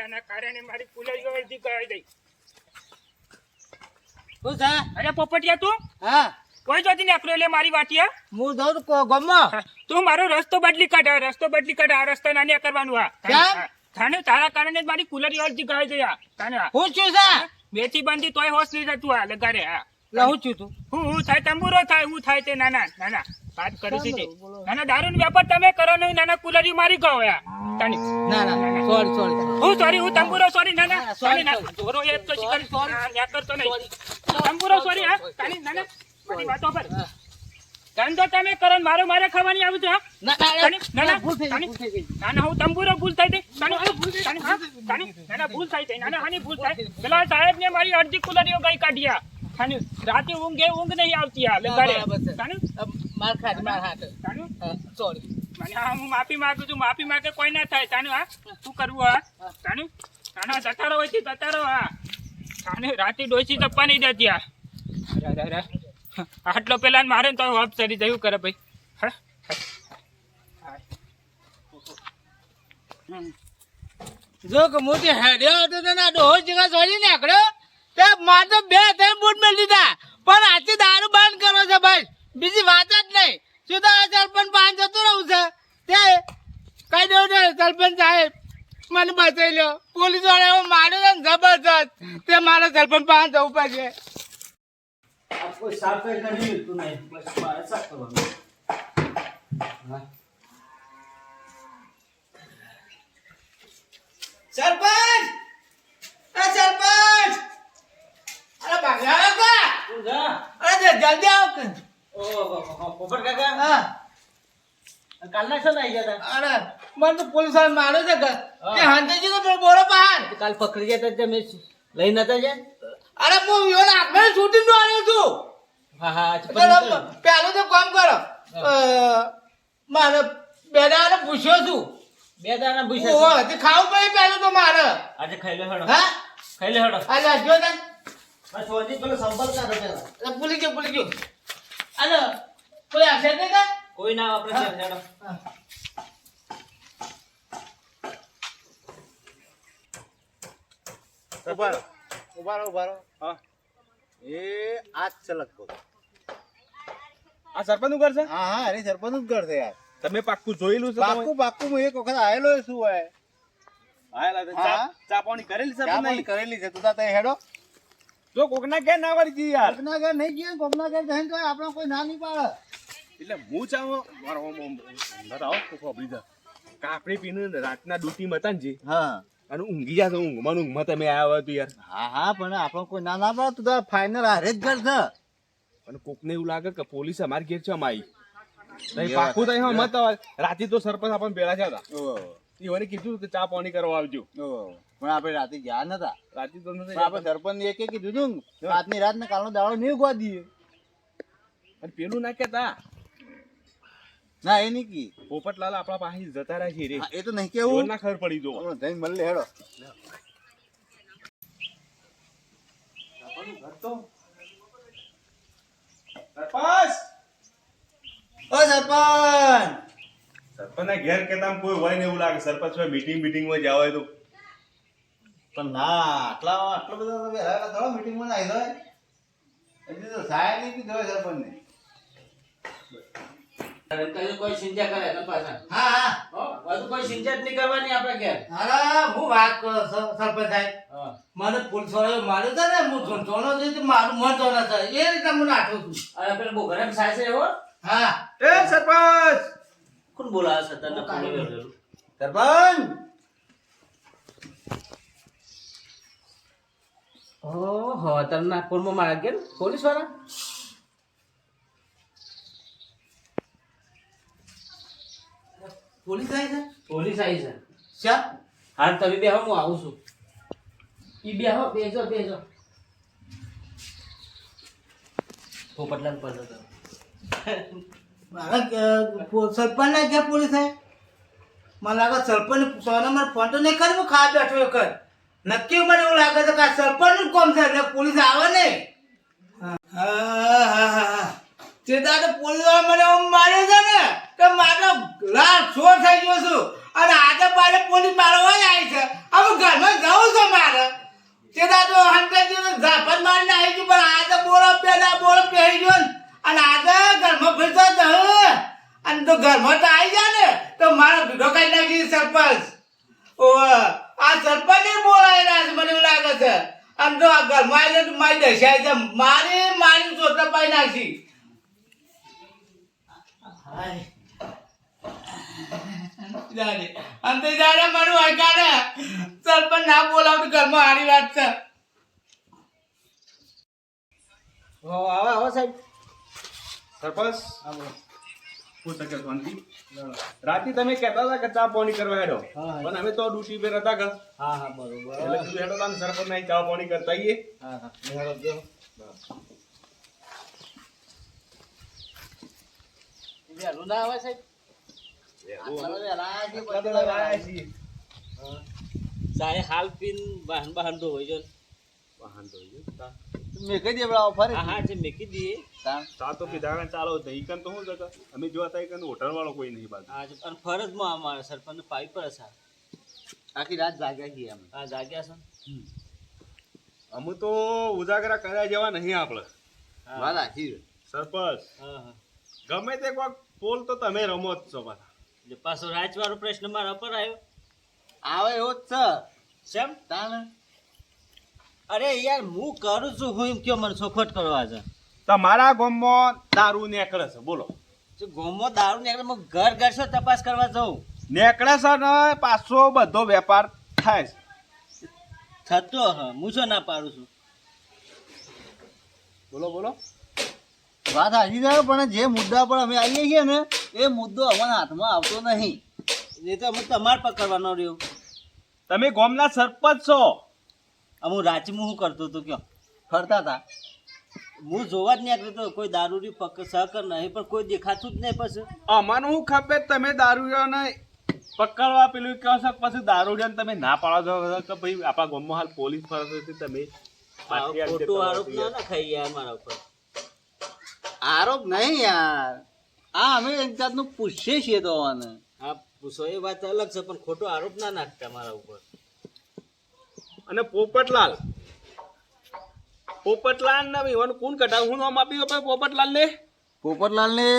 એના કારણે મારી પુલાઈઓ અરજી કરાવી દઈ. શું છે? અરે પોપટિયા તું હા કોઈ જોતી નીકળ્યો એટલે મારી વાટીયા હું જાઉં છું ગામમાં. તું મારો રસ્તો બદલી કાઢ આ રસ્તો ના નહીં કરવાનું આ કેમ? થાને તારા કારણે જ મારી પુલાઈઓ અરજી કરાવી દઈ આ તાને હું છું છે? બેચી બંધી તોય હોશ નહીં જતું આ લગાડે હા લહું છું તું. હું થાય તંબુરો થાય હું થાય તે નાના વાત કરી છે નાના દારૂનો વેપાર તમે કરો નહીં નાના કુલરી મારી ગયો યાર તાની ના ના સોરી હું સોરી હું તંબુરો સોરી નાના ના, સોરી sorry, ના જોરો એ તો શિકાર ન્યા કરતો નહીં તંબુરો સોરી હા તાની નાના બધી વાતો પર ધંધો તમે કરો ને મારે ખાવાની આવું છે હા નાના ભૂલ થઈ ગઈ. નાના હું તંબુરો ભૂલ થઈ ગઈ નાના ભૂલ થઈ ગઈ નાના હાની ભૂલ થાય પેલા સાહેબ ને મારી અરજી કુલરીઓ ગઈ કાઢ્યા તાની રાતે ઊંઘ નહીં આવતી આ લગાડે બરાબર છે. તાની માર હાથ તાનું સોરી. મને હા હું માફી માંગુ છું માફી માંગે કોઈ ના થાય તાનું હા શું કરવું હા તાનું નાના જતારો હોય છે જતારો હા તાને રાતે ડોસી તપ્પા નહીં દેતી આ આટલો પેલા મારે ને તો હપ ચડી જયું કરે ભાઈ હા જો કે મોટી હેડ્યો હતો તો ના ડોહો જગા સોરી નીકળ્યો તે માર તો 2-3 બૂટ મેળ દીધા પણ આથી દારૂ બંધ કરો છે ભાઈ બીજી વાત જ નહીં સીધા સરપંચ પાંચ જતું રહું છે તે કઈ દઉં ને સરપંચ સાહેબ મને બચાવી લ્યો પોલીસ વાળા એવો માર્યો ને જબરજસ્ત તે મારે સરપંચ પાંચ જવું પડશે. आपको साफ करनी तू नहीं बस मारा साफ करवाना સરપંચ સરપંચ અરે ભાગ્યા કા तू जा અરે જલ્દી આવો કે ओ पोपट काका હા काल ना सन आई गया અરે મને તો પોલીસ વાળા માર્યો છે કે તે હાંતેજી તો બોલો બહાર था काल पकड़ गया था जब मैं लई नता जा અરે હું યોન આખમે શૂટિંગ નો આવ્યો છું. हां हां ચલો પહેલું તો કામ કરો મારે બેડાને પૂછ્યો છું બે દાણા ઓ પૂછ્યા તે ખાવું પડે પહેલું તો મારે આજે ખાઈ લે હડો હા ખાઈ લે હડો અલે જો તને બસ ઓજી પેલો સંપર્ક ના પેલા અરે ભૂલી ગયો અલે કોઈ આવશે નહીં કે કોઈ ના આપણે છે હડો ઉભારો હા એ આજ છે લગભગ આ સરપંચ નું ઘર છે હા અરે સરપંચ નું જ ઘર છે યાર તમે પાક્કું જોયેલું છે તમે પાક્કું હું એક વખત આયેલો શું હોય આયેલા છે. હા. ચા પાણી કરેલી છે ચા કે પાણી નહીં કરેલી છે તું તાર હેડો જો કોકના ઘેર ના વળી ગઈ યાર કોકના ઘર નહીં ગયો કોકના ઘર જઈને તો આપણે કોઈ ના નહીં પાડે એટલે હું ચાહું મારો બતાવો ખોબરી જા કાપડી પીને રાતના ડ્યુટી માં હતા ને જે હા અને ઊંઘી ગયા તો ઊંઘમાં તમે આવ્યા હતું યાર હા પણ આપણે કોઈ ના ના પાડે તું તાર ફાઇનલ હારે જ ઘર છે અને કોકને એવું લાગે કે પોલીસ અમારી ઘેર છે અમારી એ પાકું વાત તો મત રાતે તો સરપંચ આપણને ભેળા થયા હતા ઓહો, એને કીધું કે ચા પાણી કરવા આવજો ઓહો. પણ આપણે રાતે ગયા નતા રાતે તો નથી પણ આપણે સરપંચ એક કીધું તું ને, આજની રાત ને કાલનો દાડો નહીં ઉગવા દઈએ અને પેલું ના કેતા ના એ નહીં કી પોપટલાલ આપણા પાસે જતા રહ્યા છે રે એ તો નહીં કેવું ના ખબર પડી જો જઈને મળે હેડો સરપંચ ઓ સરપંચ સરપંચ ઘેર કેતા કોઈ હોય ને એવું લાગે સરપંચ હોય મીટિંગ માં જાવ હોય તો પણ ના આટલો બધો તમે હેરા થોડો મીટિંગ માં આવી જાય હજી તો સાહેબ નહીં કીધો સરપંચ ને કોઈ સિંજા કરે ને પાછા હા હા હો બધું કોઈ સિંજા જ નહીં કરવાની આપણે ઘેર અરે હું વાત કરો સરપંચ સાહેબ હા મને પોલીસ વાળાએ માર્યો હતો ને હું જોનો છે તો મારું મન જોનો છે એ રીતે હું નાઠું છું અરે પેલો બોગરમ સાય છે એવો હા એ સરપંચ કોણ બોલાવે છે તને ફોન કરેલું સરપંચ ઓહો તને ફોનમાં મારા ગયા પોલીસ વાળા પોલીસ આવી છે પોલીસ આવી છે શા હાલ તમે બેહો હું આવું છું ઈ બેહો બેજો પોપટલાલ પર જતો મારા સરપંચ ને ક્યાં પોલીસ આવે મને લાગે સરપંચ સોના મારે ફોન તો નહીં કરી ખાવા બેઠો એક જ નક્કી મને એવું લાગે છે કે આ સરપંચ નું કામ છે એટલે પોલીસ આવે ને તે દાદા પોલીસ વાળા મને એમ માર્યો છે ને કે મારો લાલ છોડ થઈ ગયો છું આ અને આજે પાડે પોલીસ મારવા આવી છે હવે ઘરમાં જવું છે મારે તેના તો હંડ્રેડ ઝાપટ મારીને આવી ગયું પણ આજે બોલો પહેરી ગયો ને અને આજે ઘરમાં ફરતો જ અને તો ઘરમાં તો આવી જાય ને તો મારો ભીડો કાઢી નાખી સરપંચ ઓ આ સરપંચ ને બોલાવી રહ્યા છે મને એવું લાગે છે આમ તો આ ઘરમાં આવી તો મારી દશાઈ છે મારી ચોટલા પાઈ નાખી અંતે જાણે મારું હકાને સરપંચ ના બોલાવતું ઘરમાં હારી વાત છે આવો સાહેબ સરપંચ હું શકે શાંતિ રાતે તમે કહેતા હતા કે ચા પાણી કરવા હેડો હા. પણ અમે તો ડ્યુટી પર હતા કે હા બરોબર એટલે કીધું હેડો તમે સરપંચ નહીં ચા પાણી કરતા આવીએ હા મેળો જો વહેલું ના આવે સાહેબ આટલા બધા લાયા છીએ. સાહેબ હાલ પીન વાહન તો હોય છે વાહન તો હોય છે. મેં કહી દે ફરી હા જે મેકી દઈએ ચા તો પીધા ને ચાલો તો ઈકન તો શું છે કે અમે જોતા ઈકન હોટલ વાળો કોઈ નહીં બાજુ આજે અને ફરજમાં અમારે સરપંચ પાઇપ પર છે આખી રાત જાગ્યા છીએ અમે આ જાગ્યા છે અમે તો ઉજાગરા કર્યા જેવા નહીં આપણે વાત આખી સરપંચ હા હા ગમે તે કોઈ પોલ તો તમે રમો જ છો પાછા એટલે પાછો રાજવાળો પ્રશ્ન મારા પર આવ્યો આવે એવો જ છે શેમ તાને અરે યાર હું કરું છું હું એમ કયો મને ચોખવટ કરવા છે તમારા ગામમાં દારૂ નીકળે છે બોલો જો ગોમો દારૂ નીકળે હું ઘર ઘર છો તપાસ કરવા જાઉં નીકળે છે ને પાછો બધો વેપાર થાય છે થતો હ હું શું ના પાડું છું બોલો બોલો વાત સાચી છે પણ જે મુદ્દા પર અમે આવીએ છીએ ને એ મુદ્દો અમારા હાથમાં આવતો નહીં એ તો હું તમારે પકડવાનો રહ્યો તમે ગામના સરપંચ છો હું રાચમાં હું કરતો હતો કયો ફરતા હતા હું જોવા જ નહીં તો કોઈ દારૂની સહકર નહીં પણ કોઈ દેખાતું જ નહીં પછી અમારું શું ખબર તમે દારૂને પકડવા પેલું કહો છો પછી દારૂડિયાને તમે ના પાડો છો કે ભાઈ આપણા ગામમાં હાલ પોલીસ ફરજ છે તમે પાછી આવી ખોટો જતા આરોપ નથી. ના નખાય યાર મારા ઉપર આરોપ નહીં યાર આ અમે એક જાતનું પૂછીએ છીએ તો આને હા પૂછો એ વાત અલગ છે પણ ખોટો આરોપ ના નાખતા મારા ઉપર અને પોપટલાલ ને ઈવન કોણ કઢાવ હું નામ આપ્યું આપણે પોપટલાલ ને પોપટલાલ ને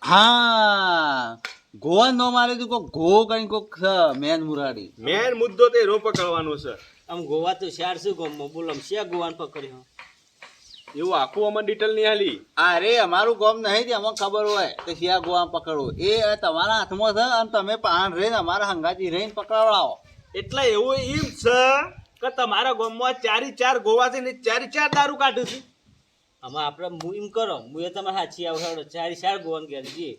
હા ગોવા નો મારે તું કોક ઘો કઈ કોક મેન મુરાડી મેન મુદ્દો તે રો પકડવાનો છે આમ ગોવા તો શાર શું ગમો બોલો આમ શ્યા ગોવાને પકડ્યો એવું આખું અમને ડિટેલ નહીં હાલી અરે અમારું ગામ નહીં તે અમને ખબર હોય કે શિયા ગોવા પકડવો એ તમારા હાથમાં છે અને તમે પાણ રહીને અમારા હંગાતી રહીને પકડાવડાવો એટલે એવું એમ છે કે તમારા ગામમાં 4 ગોવા છે ને 4 દારૂ કાઢું છે આમાં આપણે હું એમ કરો હું એ તમારે સાચી આવડો ચારી શાર ગોવાને ઘેર જઈએ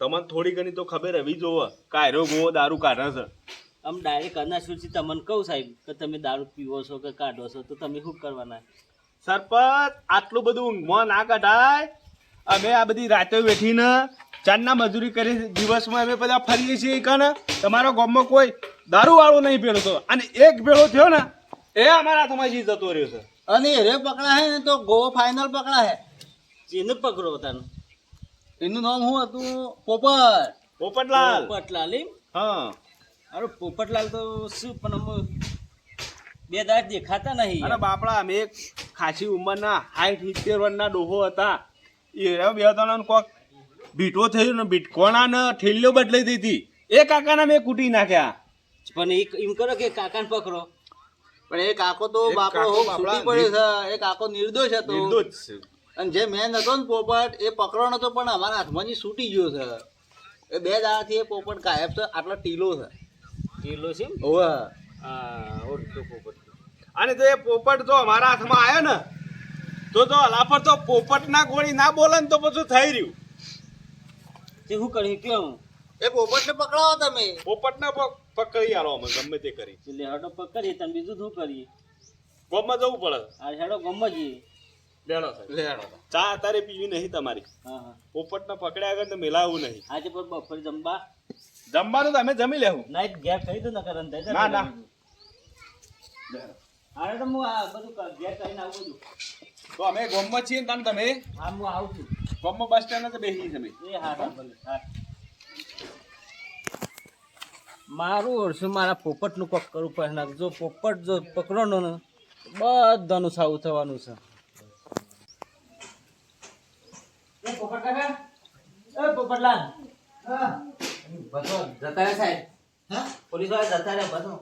તમને થોડી ઘણી તો ખબર હવી જોવે કાયરો ગોવો દારૂ કાઢે છે આમ ડાયરેક્ટ અનાસુરથી તમને કહું સાહેબ કે તમે દારૂ પીવો છો કે કાઢો છો તો તમે શું કરવાના સરપંચ આટલું બધું ઊંઘમાં ના કઢાય અમે આ બધી રાતે બેઠીને ચાંદના મજૂરી કરી દિવસમાં અમે બધા ફરીએ છીએ કને તમારા ગામમાં કોઈ દારૂ વાળો નહીં ભેળતો અને એક ભેળો થયો ને એ અમારા હાથમાં જી જતો રહ્યો છે અને રે પકડા હે ને તો ગોવા ફાઇનલ પકડા હે એને પકડો તાનું એનું નામ શું હતું પોપટલાલ પોપટલાલ એમ હા અરે પોપટલાલ તો શું પણ અમે બે દાંત દેખાતા નહીં અરે બાપડા અમે એક ખાસી ઉંમરના 60-70 વર્ષના ડોહો હતા એ બે ત્રણ કોક બીટો થયો ને બીટકોણા ને ઠેલીઓ બદલાઈ દીધી એ કાકાના મેં કૂટી નાખ્યા પણ એક એમ કરો કે કાકાને પકડો પણ એ કાકો તો એક બાપડો કાકો છૂટી બાપડા પડ્યો છે એ કાકો નિર્દોષ હતો નિર્દોષ છે. અને જે મેન હતો ને પોપટ એ પકડવાનો હતો પણ અમારા હાથમાંથી છૂટી ગયો છે એ બે દાડાથી એ પોપટ ગાયબ છે આટલો ટીલો છે કિલો છે એમ? ઓવે હા ઓળખતો પોપટ અને તો એ પોપટ જો અમારા હાથમાં આવ્યો ને તો હલાફર તો પોપટ ના ગોળી ના બોલે ને તો પછી થઈ રહ્યું તે શું કર્યું કેવું એ પોપટને પકડાવો તમે પોપટ ને પકડી આલો અમે ગમે તે કરી એટલે હેડો પકડીએ તમે બીજું શું કરીએ ગોમમાં જવું પડે આ હેડો ગમવા જઈએ લેડો સાહેબ. લેડો ચા તારે પીવી નહીં તમારી હા હા પોપટ ને પકડ્યા આગળ તો મેલાવું નહીં આજે પણ બપોરે જમવા જમવાનું તો અમે જમી લેવું ના એક ઘેર કહી દો ને કરન થઈ ના, ના. અરે તો હું આ બધું ઘેર કરીને આવું બધું તો અમે ગોમમાં છીએ ને તમે હા હું આવું છું ગોમમાં બસ સ્ટેન્ડ બેસી જમી એ હા હા ભલે હા મારું ઓળશું મારા પોપટનું કોક કરવું પડે ના જો પોપટ જો પકડો ને બધાનું સાવું થવાનું છે. પોપટ કાકા એ પોપટલાલ બસો જતા રહે સાહેબ, હા પોલીસ વાળા જતા રહે બસો.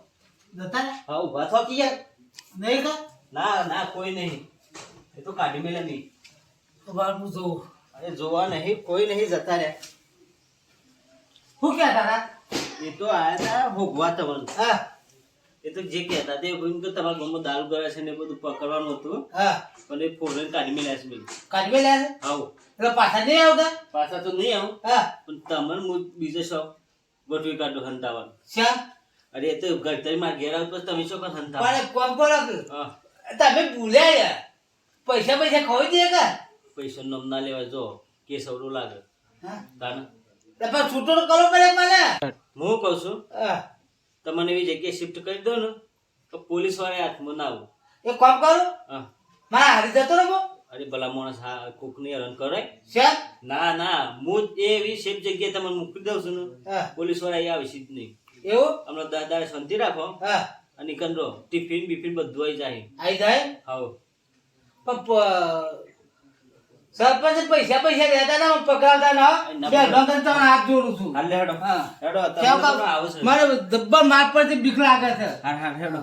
જતા રે હા ઉભા થો કે યાર. નહીં કા ના ના કોઈ નહીં, એ તો કાઢી મેલે નહીં. તો બાર હું જોઉં અરે જોવા નહીં, કોઈ નહીં, જતા રહ્યા. શું કહેતા હતા એ તો આયા હતા ભોગવા તમને. હા એ તો જે કહેતા તે કોઈ કે તમારા ગામમાં દારૂ કરે છે ને એ બધું પકડવાનું હતું, હા પણ એ ફોરન કાઢી મેલ્યા છે મેં. કાઢી લે છે આવો એટલે પાછા નહીં આવતા પાછા તો નહીં આવું, હા પણ તમને હું બીજો શોખ ગોઠવી કાઢો હંતાવાનું. શ્યામ અરે એ તો ઘર માં ઘેર આવ તો તમે શું કર હંતા. પણ એક કામ કરો કે હા તમે ભૂલ્યા યાર પૈસા પૈસા ખોઈ દે કા પૈસા નમ ના લેવા જો કેસ અવડું લાગે હા તાને. તો પણ છૂટો તો કરવો પડે મને હું કહું છું હા તમને એવી જગ્યાએ શિફ્ટ કરી દો ને તો પોલીસ વાળા હાથમાં ના આવું. એક કામ કરું હા મારા હારી જતો રહો અરે ભલા માણસ હા કોકની હેરાન કરે. શ્યામ ના ના હું જ એવી સેફ જગ્યાએ તમને મૂકી દઉં છું ને હા પોલીસ વાળા એ આવશે જ નહીં. એવું હમણાં દાદા શાંતિ રાખો હા અને કંદરો ટિફિન બિફિન બધું આવી જાય. આઈ જાય હાવ પણ સરપંચ પૈસા પૈસા રહેતા ના પકડાવતા ના બે ભગવાન તમને હાથ જોડું છું હાલ હેડો હા હેડો કેમ તમે કામ? આવો છો. મારે દબ્બા માર પરથી બીક લાગે છે હા હા હેડો.